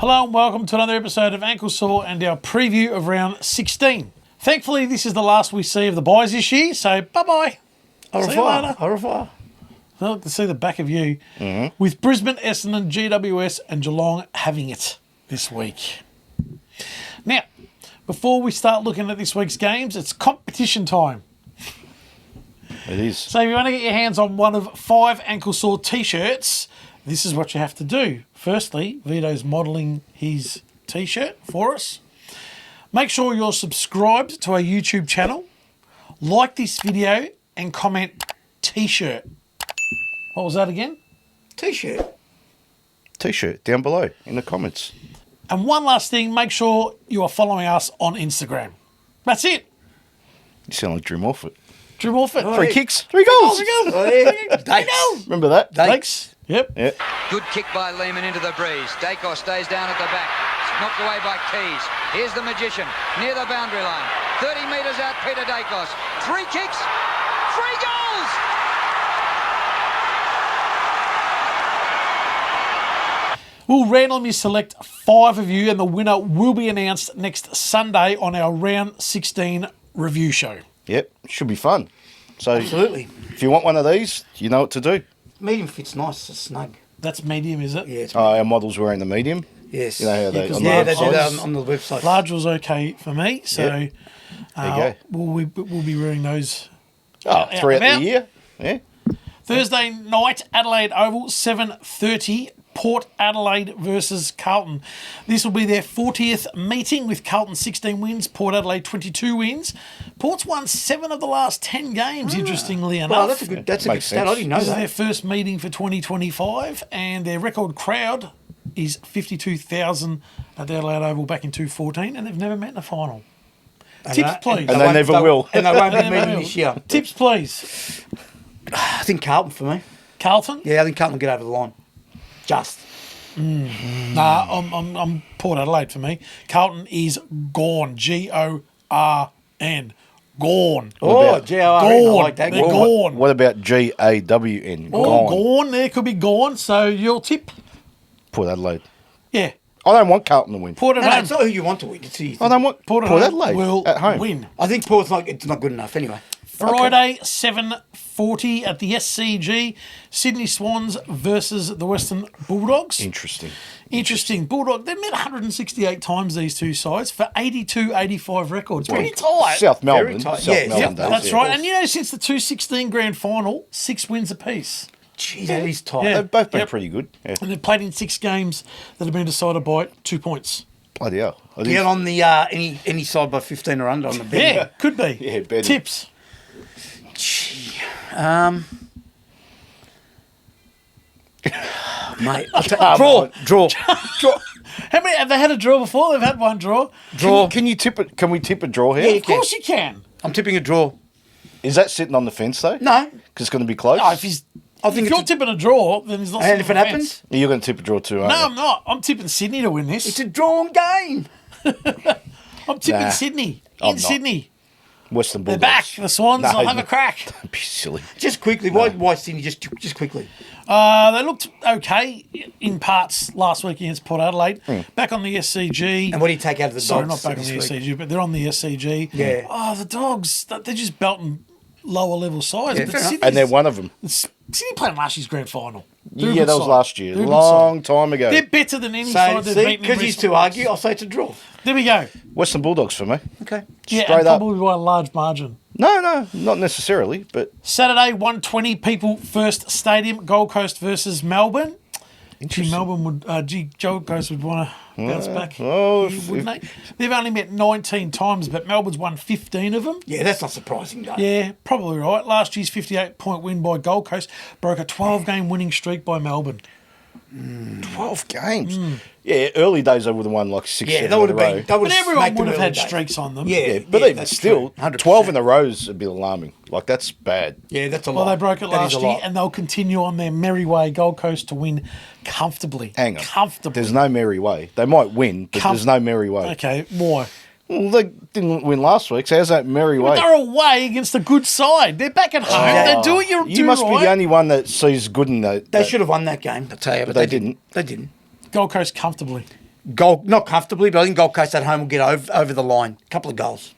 Hello and welcome to another episode of Ankle Sore and our preview of round 16. Thankfully, this is the last we see of the boys this year, so bye-bye. Au revoir. Au revoir. I'd like to see the back of you with Brisbane, Essendon, GWS and Geelong having it this week. Now, before we start looking at this week's games, it's competition time. It is. So if you want to get your hands on one of 5 Ankle Sore t-shirts, this is what you have to do. Firstly, Vito's modelling his t-shirt for us. Make sure you're subscribed to our YouTube channel, like this video and comment t-shirt. What was that again? T-shirt. T-shirt down below in the comments. And one last thing, make sure you are following us on Instagram. That's it. You sound like Drew Morfitt. Drew Morfitt. 3 kicks, 3 goals. Dakes. Remember that? Dakes. Yep. Yeah. Good kick by Lehman into the breeze. Dacos stays down at the back. Knocked away by Keys. Here's the Magician near the boundary line. 30 metres out, Peter Dacos. 3 kicks, 3 goals! We'll randomly select 5 of you and the winner will be announced next Sunday on our round 16 review show. Yep. Should be fun. So Absolutely. if you want one of these, you know what to do. Medium fits nice. It's snug. That's medium, is it? Yeah, it's Our model's wearing the medium. Yes. You know how they- 'cause on the yeah, they do website. that on the website. Large was okay for me, so There you we'll be wearing those. Throughout about. the year. Yeah. Thursday night, Adelaide Oval, 7:30. Port Adelaide versus Carlton. This will be their 40th meeting with Carlton 16 wins, Port Adelaide 22 wins. Port's won 7 of the last 10 games, interestingly enough. Well, that's a good Makes stat. sense. I didn't know This is their that. first meeting for 2025, and their record crowd is 52,000 at the Adelaide Oval back in 2014, and they've never met in a final. Tips, please. And they never will. And they won't be They never meeting will. this year. Tips, please. I think Carlton for me. Carlton? Yeah, I think Carlton will get over the line. Just. Nah, I'm Port Adelaide for me. Carlton is gone. G-O-R-N. Gone. Oh, about- G-O-R-N. I Gone. like that. They're Gone. gone. What about GAWN? Oh, gone. There could be gone. So your tip? Port Adelaide. Yeah. I don't want Carlton to win. Port No, no, Adelaide. it's not who you want to win. It's who you I think. don't want Port Port Adelaide Adelaide will at home. win. I think Port's it's not good enough anyway. Friday, 7:40 at the SCG. Sydney Swans versus the Western Bulldogs. Interesting. Bulldog, they've met 168 times, these two sides, for 82-85 records. Pretty tight. South Melbourne. tight. South Yeah, Melbourne days, That's yeah. right. And you know, since the 2016 grand final, 6 wins apiece. Gee, that is tight. Yeah. They've both been Yep. pretty good. Yeah. And they've played in 6 games that have been decided by 2 points. Bloody hell. I think- Get on the any side by 15 or under on the bet. Yeah, could be. Yeah, betting. Tips. Mate, draw. How many have they had a draw before? They've had one draw. Draw. Can you tip it? Can we tip a draw here? Yeah, Of course you can. I'm tipping a draw. Is that sitting on the fence though? No. Because it's going to be close. No, if you're tipping a draw, then he's not. And if sitting it on the happens, fence. You're going to tip a draw too, aren't No, you? I'm not. I'm tipping Sydney to win this. it's a drawn game. I'm tipping Nah, Sydney. I'm In not. Sydney. Western They're Bulldogs. back. The Swans. No, I'll have a crack. Don't be silly. Just quickly, why Sydney? Just quickly. They looked okay in parts last week against Port Adelaide. Back on the SCG. And what do you take out of the Sorry, Dogs not back on this the week? SCG, but they're on the SCG. Yeah. Oh, the Dogs, they're just belting lower level sides. Yeah, but fair enough. Sydney's- And they're one of them. Sydney played last year's grand final. They're a Yeah, good that was side. last year. They're a good Long side. time ago. They're better than any So, side they've see, beaten in because he's recent too argue, I'll say it's a draw. There we go. Western Bulldogs for me. Okay. Yeah, Straight and up. probably by a large margin. No, not necessarily, but Saturday, 1:20 People First Stadium, Gold Coast versus Melbourne. Gee, Melbourne would, Gold Coast would want to bounce back. well, Wouldn't they? They've only met 19 times, but Melbourne's won 15 of them. Yeah, that's not surprising, though. Yeah, probably right. Last year's 58-point win by Gold Coast broke a 12-game winning streak by Melbourne. 12 games. Yeah, early days they would have won like 6, Yeah, 7 that would in have a row. been. That But everyone would have had straight. streaks on them. Yeah, Yeah, but even that's still, true. 100%. 12 in a row is a bit alarming. Like, that's bad. Yeah, that's a Well, lot. they broke it That is last a year, lot. and they'll continue on their merry way, Gold Coast, to win comfortably. Hang on. Comfortably. There's no merry way. They might win, but there's no merry way. Okay, why? Well, they didn't win last week, so how's that merry way? They're away against a good side. They're back at home. They do what you do. You must be right. the only one that sees good in that. They should have won that game, I tell you, but they they didn't. They didn't. Gold Coast comfortably. not comfortably, but I think Gold Coast at home will get over the line. A couple of goals.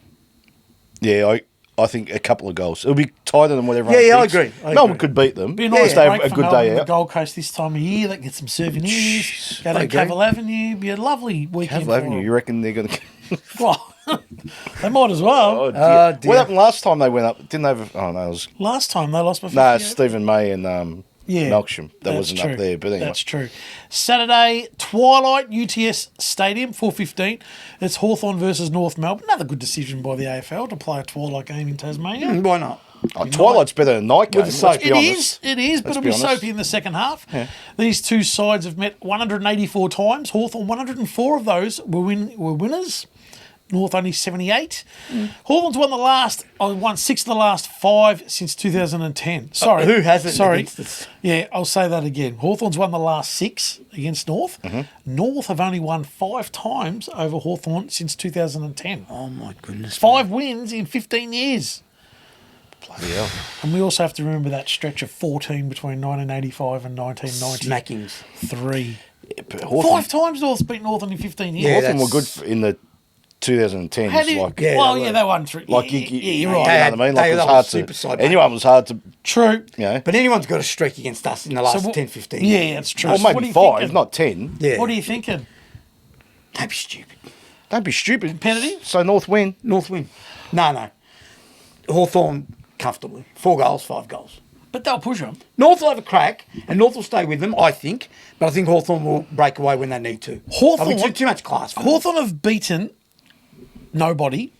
Yeah, I think a couple of goals. It'll be tighter than whatever. Yeah, I agree. Melbourne could beat them. Be a nice if they have break a for good Melbourne day and out. the Gold Coast this time of year. They can get some souvenirs. Go I to agree. Cavill Avenue. Be a lovely weekend. Cavill for Avenue, them. you reckon they're going to... Well, they might as well. Oh, dear. dear. What happened last time they went up? Didn't they have... Oh, no, it was... Last time they lost by 50. No, Stephen May and Yeah, Melksham. That that's wasn't true. up there, but anyway. That's true. Saturday, twilight, UTS Stadium, 4:15. It's Hawthorn versus North Melbourne. Another good decision by the AFL to play a twilight game in Tasmania. Why not? Oh, Twilight's better than night game, With the let's soap. be honest. It is, but Let's it'll be be honest. soapy in the second half. These two sides have met 184 times. Hawthorn, 104 of those were winners. North only 78. Hawthorn's won 6 of the last 5 since 2010. Sorry. Who hasn't Sorry. against us? Yeah, I'll say that again. Hawthorn's won the last 6 against North. North have only won 5 times over Hawthorn since 2010. Oh, my goodness. 5 wins in 15 years. Bloody hell. And we also have to remember that stretch of 14 between 1985 and 1990. Smackings. 3. Yeah, but Hawthorn, 5 times North's beat Northern in 15 years. Yeah, Hawthorn were that's- good in the 2010s. How do you, like, Yeah, well, they yeah, were. they won 3. like yeah, you, you're you right. know what I mean? Like They it was were hard super to... side, mate. Anyone was hard to... True. You know? But anyone's got a streak against us in the last what- 10, 15. Yeah, that's true. Or So what are maybe you 5, thinking? not 10. Yeah. What are you thinking? Don't be stupid. Don't be stupid. Penalty? So North win. North win. No. Hawthorn comfortably. 4 goals, 5 goals. But they'll push them. North will have a crack, and North will stay with them, I think. But I think Hawthorn will break away when they need to. Hawthorn- I mean, too much class for North. Hawthorn have beaten nobody.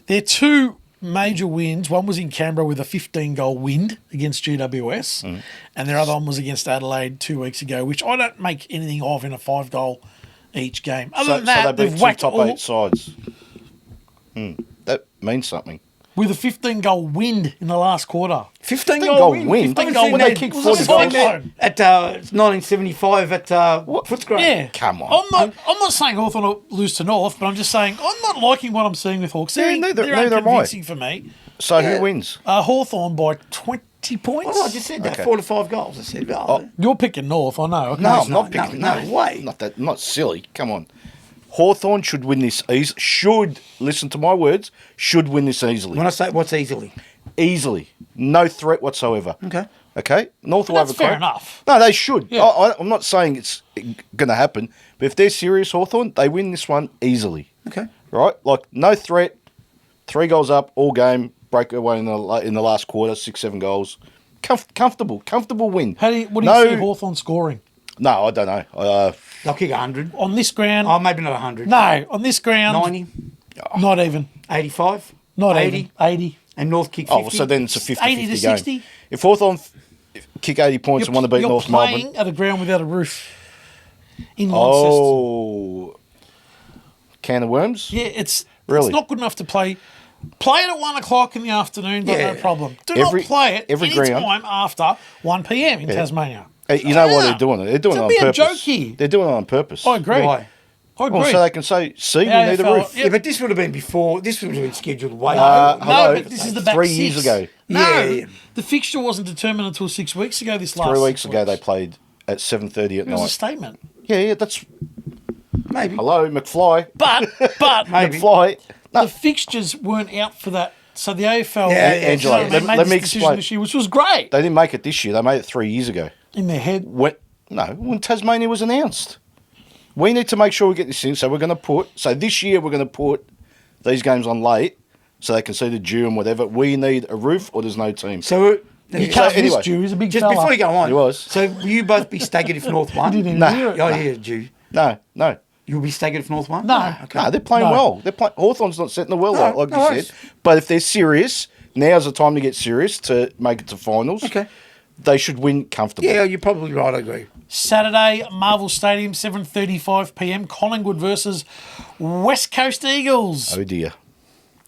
Their 2 major wins, one was in Canberra with a 15-goal win against GWS, and their other one was against Adelaide 2 weeks ago, which I don't make anything of in a 5-goal each game. Other than that, so they they've beat 2 whacked top all 8 sides. That means something. with a 15-goal win in the last quarter. 15-goal win. win? 15-goal win. They kicked Was 40 it goals. 15-goal? At 1975 at Footscray. Yeah. Come on. I'm not saying Hawthorn will lose to North, but I'm just saying I'm not liking what I'm seeing with Hawks. Yeah, neither am I. unconvincing for me. So who wins? Hawthorn by 20 points. Well, I just said that. Okay. 4 to 5 goals. I said, You're picking North, I know. Okay. No, I'm it's not not. picking. No way. Not silly. Come on. Hawthorn should win this easily. Should, listen to my words, should win this easily. when I say what's easily. Easily. No threat whatsoever. Okay. Okay? North will That's have a fair crack. enough. No, they should. Yeah. I'm not saying it's going to happen, but if they're serious, Hawthorn, they win this one easily. Okay. Right? Like, no threat, 3 goals up all game, break away in the last quarter, 6-7 goals. Comfortable win. What do you see Hawthorn scoring? No, I don't know. They'll kick 100. On this ground? Oh, maybe not 100. No, on this ground. 90, Not even. 85, Not 80, even. 80. and North kick 50. Oh, so then it's a 50-50 80 to game. 60. If Hawthorn kick 80 points and want to beat You're North playing Melbourne... at a ground without a roof. In Launceston. Oh, can of worms? Yeah, it's Really? not good enough to play. Play it at 1 o'clock in the afternoon, got Yeah. no problem. Do Every- not play it every any ground. time after 1 p.m. in Tasmania. Hey, you know why Yeah. they're doing it? They're doing it Don't on be a purpose. joke here. They're doing it on purpose. I agree. Why? I agree. Well, so they can say, see, we Yeah, need a AFL roof. yeah. Yeah, but this would have been before. This would have been scheduled way no, hello, but this is the back 3 six. years ago. No, Yeah. the fixture wasn't determined until 6 weeks ago. This last 3 weeks 6 ago, they weeks. played at 7:30 at It was a night. statement. Yeah, that's... Maybe. Hello, McFly. But Maybe. McFly. No, the fixtures weren't out for that. So the AFL, Yeah, Angelo, they made let this me decision explain. this year, which was great they didn't make it this year. They made it 3 years ago. in their head. When Tasmania was announced. We need to make sure we get this in. So we're going to this year we're going to put these games on late so they can see the due and whatever. We need a roof or there's no team. So, You can't anyway, miss Jew. He's a big just fella. before you go on. He was. So, will you both be staggered if North won? You didn't Nah. hear it. Oh, yeah, Jew. No. You'll be staggered if North won? No. Okay. No, they're playing No. well. Hawthorn's not setting the world No, up, like no you worries. said. But if they're serious, now's the time to get serious to make it to finals. Okay. They should win comfortably. Yeah, you're probably right. I agree. Saturday, Marvel Stadium, 7:35 p.m. Collingwood versus West Coast Eagles. Oh dear.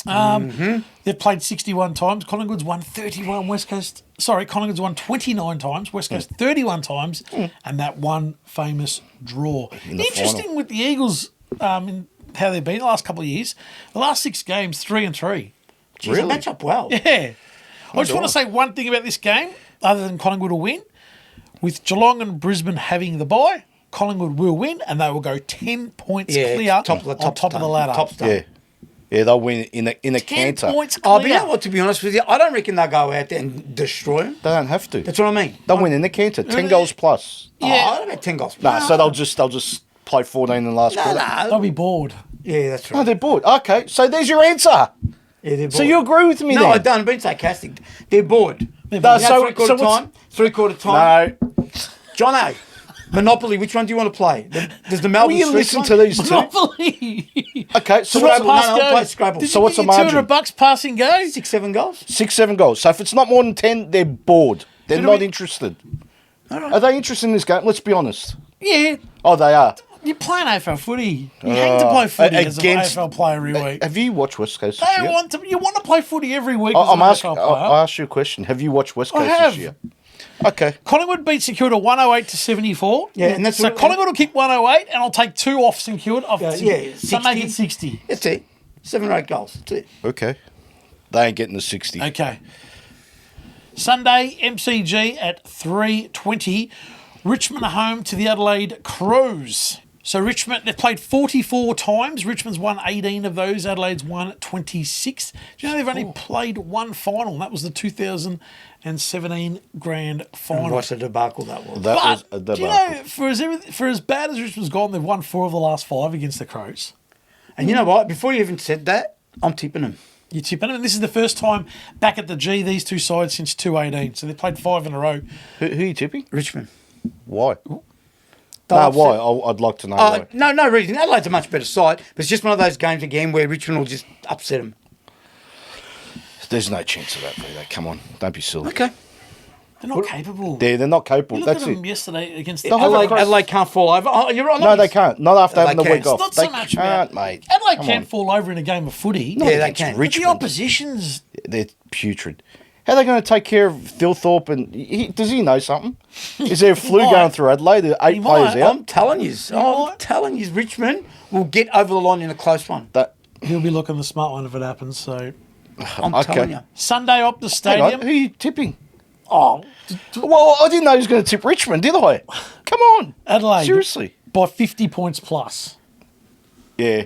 They've played 61 times. Collingwood's won 31. Collingwood's won 29 times. West Coast 31 times, and that one famous draw. the Interesting final. with the Eagles, in how they've been the last couple of years. The last 6 games, 3-3. Jeez, they match up well. Yeah. I just want to say one thing about this game, other than Collingwood will win. With Geelong and Brisbane having the bye, Collingwood will win, and they will go 10 points Yeah, clear top of the- on top top of the stone, ladder. top stone. Yeah. Yeah, they'll win in a 10 canter. points clear. Oh, but you know what, to be honest with you, I don't reckon they'll go out there and destroy them. They don't have to. That's what I mean. They'll win in the canter. 10 goals plus. Oh, I don't know 10 goals. Nah, so they'll just play 14 in the last quarter. They'll be bored. Yeah, that's No, right. they're bored. Okay, so there's your answer. Yeah, they're So bored. you agree with me No, then? I don't. I'm being sarcastic. They're bored. No, You know, so- three-quarter so what's- time. Three-quarter time. No. Jono, Monopoly, which one do you want to play? Does the Melbourne Will you Street listen one? to these two? Monopoly. Okay, so What's what's Scrabble. pass No, go? I'll play Scrabble. Did So you what's get the your margin? $200 passing go? 6-7 goals? 6-7 goals. So if it's not more than 10, they're bored. They're Should not we- interested. Are they interested in this game? Let's be honest. Yeah. Oh, they are. You're playing AFL footy. You hate to play footy as an against- AFL player every week. Have you watched West Coast They this year? you want to play footy every week as I'm an asking. AFL player. I'll ask you a question. Have you watched West I Coast have. this year? Okay. Collingwood beat St Kilda 108 to 74. Yeah, and that's so what- Collingwood will kick 108, and I'll take 2 off St Kilda. Off Yeah, St- yeah, so make 60. it 60. That's it. 7 or 8 goals. That's it. Okay. They ain't getting the 60. Okay. Sunday, MCG at 3:20. Richmond are home to the Adelaide Crows. So Richmond, they've played 44 times. Richmond's won 18 of those. Adelaide's won 26. Do you know they've only played one final? That was the 2017 grand final. What a debacle that was. That was a But, do you debacle. know, for as bad as Richmond's gone, they've won 4 of the last 5 against the Crows. And you know what? Before you even said that, I'm tipping them. You're tipping them. And this is the first time back at the G, these two sides, since 2018. So they've played 5 in a row. Who are you tipping? Richmond. Why? They'll No, upset- why? I'd like to know why. No reason. Adelaide's a much better side, but it's just one of those games again where Richmond will just upset them. There's no chance of that, Vito. Come on. Don't be silly. Okay. They're not capable. They're not capable. You look That's at them it. yesterday against They'll have a Adelaide, cross- Adelaide can't fall over. Oh, you're right. No, they can't. Not after having the They week can. off. It's not They so much can't, about mate. Adelaide Come can on. fall over in a game of footy. Not Yeah, they against can. But Richmond. the opposition's They're putrid. How are they going to take care of Thilthorpe? And does he know something? Is there a flu might. going through Adelaide? There are 8 He players might. out. I'm telling you. what? Richmond will get over the line in a close one. That, he'll be looking the smart one if it happens. So I'm Okay. telling you. Sunday up the hang stadium. on, who are you tipping? Oh, Well, I didn't know he was going to tip Richmond, did I? Come on. Adelaide Seriously. by 50 points plus. Yeah.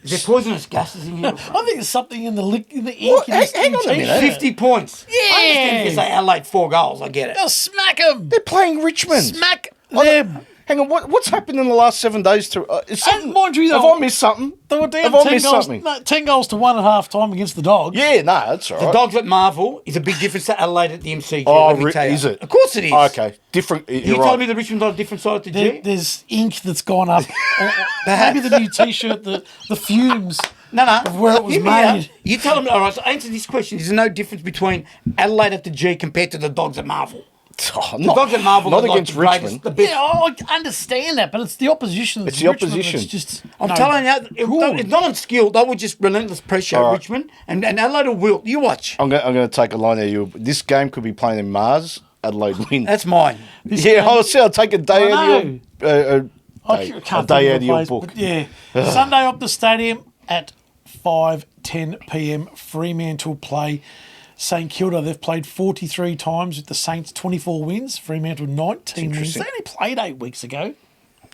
Is there poisonous gases in here? I think there's something in the ink What? in his Hang on a minute. 50 points. Yeah. I understand if you say Adelaide 4 goals. I get it. They'll smack them. They're playing Richmond. Smack I don't- them. Hang on, what's happened in the last 7 days to... is something, mind you, have though- I missed something? They were down Have I 10 missed goals, something? no, 10 goals to 1 at half time against the Dogs. Yeah, no, that's all The right. Dogs at Marvel is a big difference to Adelaide at the MCG. Oh, let me tell you. is it? Of course it is. Okay, different. You You're told right. me the Richmond's on a different side to G? There's ink that's gone up. Maybe the new T-shirt, the fumes. No. Of where it was Hear me out. made. You tell them, all right, so answer this question. Is there no difference between Adelaide at the G compared to the Dogs at Marvel? Oh, The Dogs at Marvel not are like against the greatest, Richmond. the best. Yeah, I understand that, but it's the opposition. It's the Richmond opposition. that's just, I'm no, telling you, good. it's not on skill. They will just relentless pressure All right. Richmond, and Adelaide will wilt. You watch. I'm going to take a line out of you. This game could be playing in Mars. Adelaide win. That's mine. Yeah, I'll take a day I out of your... I day, can't a day think out of of your place, book. but yeah, Sunday up the stadium at 5:10 p.m. Fremantle play St Kilda. They've played 43 times with the Saints, 24 wins. Fremantle 19 wins. They interesting. only played 8 weeks ago.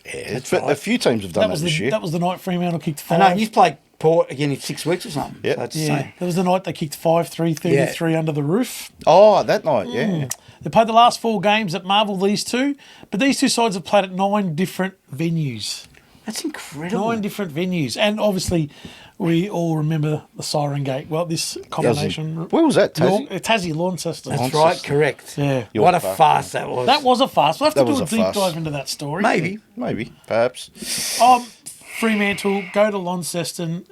But a few teams have done that, this year. That was the night Fremantle kicked I 5. know, you've played Port again in 6 weeks or something. Yep. So it's the Yeah, same. that was the night they kicked 5-3, 33 under the roof. Oh, that night, yeah. They played the last 4 games at Marvel, these two, but these two sides have played at 9 different venues. That's incredible. 9 different venues. And obviously, we all remember the Siren Gate. Well, this combination. Where was that, Tassie? Tassie, Launceston. That's right, correct. Yeah. What a York Park, farce that was. That was a farce. We'll have That to do was a a deep farce. dive into that story. Maybe. Perhaps. Fremantle, go to Launceston.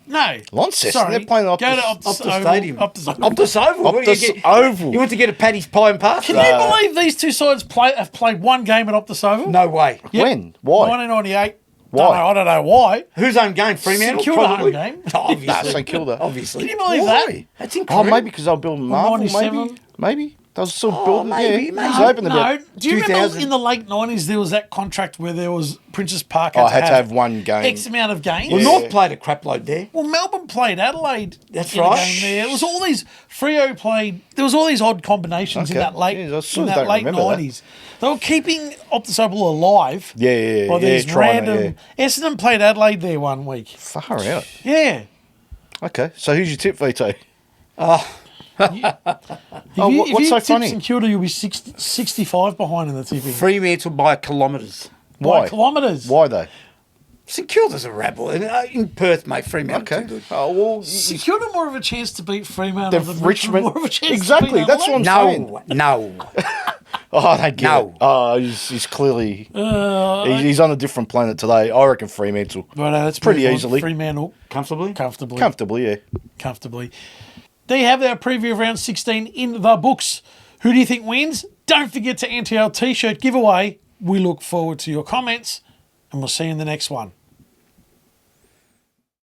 No. Launceston? Sorry. They're playing go to Optus Oval, Stadium. Optus Oval. Optus Oval. What do you Optus get? Oval. You went to get a Paddy's pie and pasta? Can you believe these two sides have played 1 game at Optus Oval? No way. Yep. When? Why? 1998. Why? I don't know why. Whose home game? Fremantle? St Kilda Probably. home game. Oh, obviously. St Kilda. Obviously. Can you believe Why? that? That's Oh, incredible. maybe because they'll build Marvel, 97. maybe? They was still building. maybe, yeah, maybe. It was open No, about. do you remember 2000? in the late 90s there was that contract where there was Princess Park I had to have one game. X amount of games? Well, Yeah. North played a crap load there. Well, Melbourne played Adelaide. That's in a right. game there. It was all these Freo played. There was all these odd combinations in Okay. that late, Jeez, I sort in of that don't late remember that. 90s. They were keeping Optus Opal alive. Yeah, By these trying to, random. Essendon played Adelaide there one week. Far out. Yeah. Okay, so who's your tip, Vito? If what's so funny? St Kilda, you'll be 65 behind in the tipping. Fremantle by kilometres. By Why? kilometres. Why though? St Kilda's a rabble. In Perth, mate, Fremantle too good. Oh well, St Kilda more of a chance to beat Fremantle the than Richmond. more of a chance Exactly. to beat That's what I'm saying. No. Oh, I don't get No. it. Oh, he's clearly he's on a different planet today. I reckon Fremantle. Right, that's Pretty easily. Fremantle Comfortably? comfortably. Yeah. Comfortably. There you have our preview of round 16 in the books. Who do you think wins? Don't forget to enter our t-shirt giveaway. We look forward to your comments, and we'll see you in the next one.